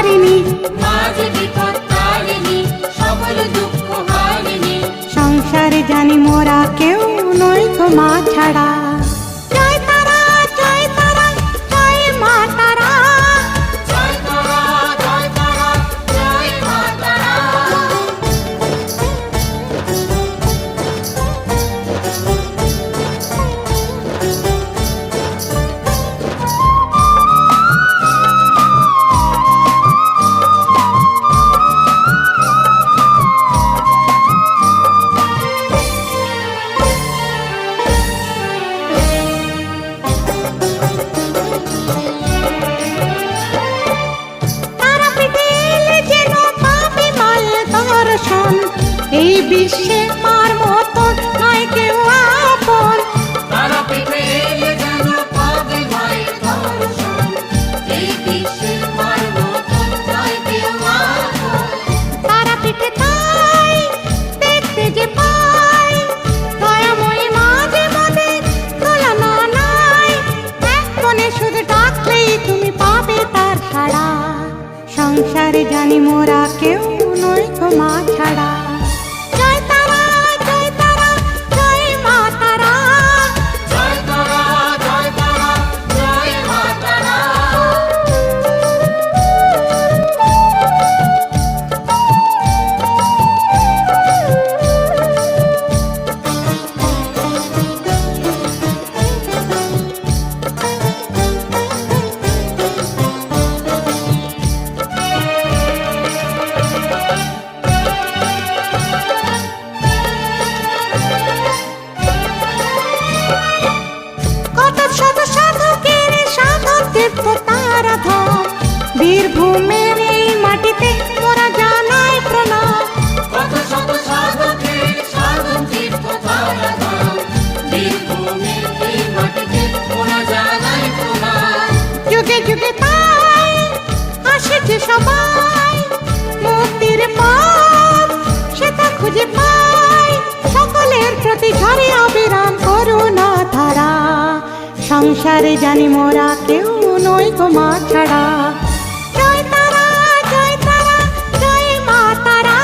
তারিণী, মা যে বিপদ তারিণী, সকল দুঃখ হারিণী। সংসারে জানি মোরা কেউ নই গো মা ছাড়া। জয় তারা, জয় তারা, জয় মা তারা। জয় তারা, জয় তারা, জয় মা তারা। তারাপীঠে এলে যেন পাবে মাল দর্শন, এই বিশ্বে মার মতন নয় কেউ আপন। তারাপীঠে এলে যেন পাবে মায়ের দর্শন, এই বিশ্বে মার মতন নয় কেউ আপন। তারাপীঠে তাই দেখতে যে পাই, দয়াময়ী মা যে মোদের তুলনা নাই। এক মনে শুধু ডাকলেই তুমি পাবে তার সাড়া। সংসারে জানি মোরা কেউ নই গো মা ছাড়া। জয় তারা, জয় তারা, জয় মা তারা। জয় তারা, জয় তারা, জয় মা তারা। কত শত সাধকের সাধন তীর্থ তারা ধাম, বীরভূমের এই মাটিতে মোরা জানাই প্রণাম। কত শত সাধকের সাধন তীর্থ তারা ধাম, বীরভূমের এই মাটিতে মোরা জানাই প্রণাম। যুগে যুগে তাই আসেছে সবাই, মুক্তির পথ সেটা খুঁজে পাই। সকলের প্রতি ঝরে অবিরাম করুণা ধারা। সংসারে জানি মোরা কেউ নই গো মা ছাড়া। জয় তারা, জয় তারা, জয় মা তারা।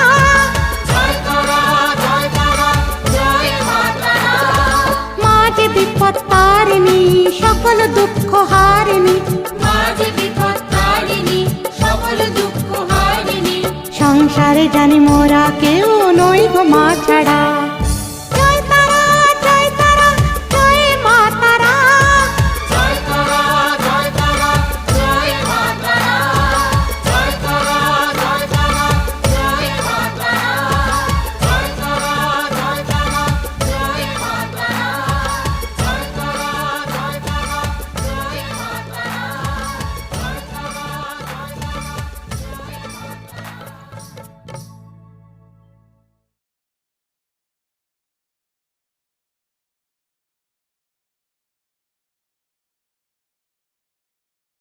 জয় তারা, জয় তারা, জয় মা তারা। মা যে বিপদ তারিণী, সকল দুঃখ হারিণী। মা যে বিপদ তারিণী, সকল দুঃখ হারিণী। সংসারে জানি মোরা কেউ নই গো মা ছাড়া।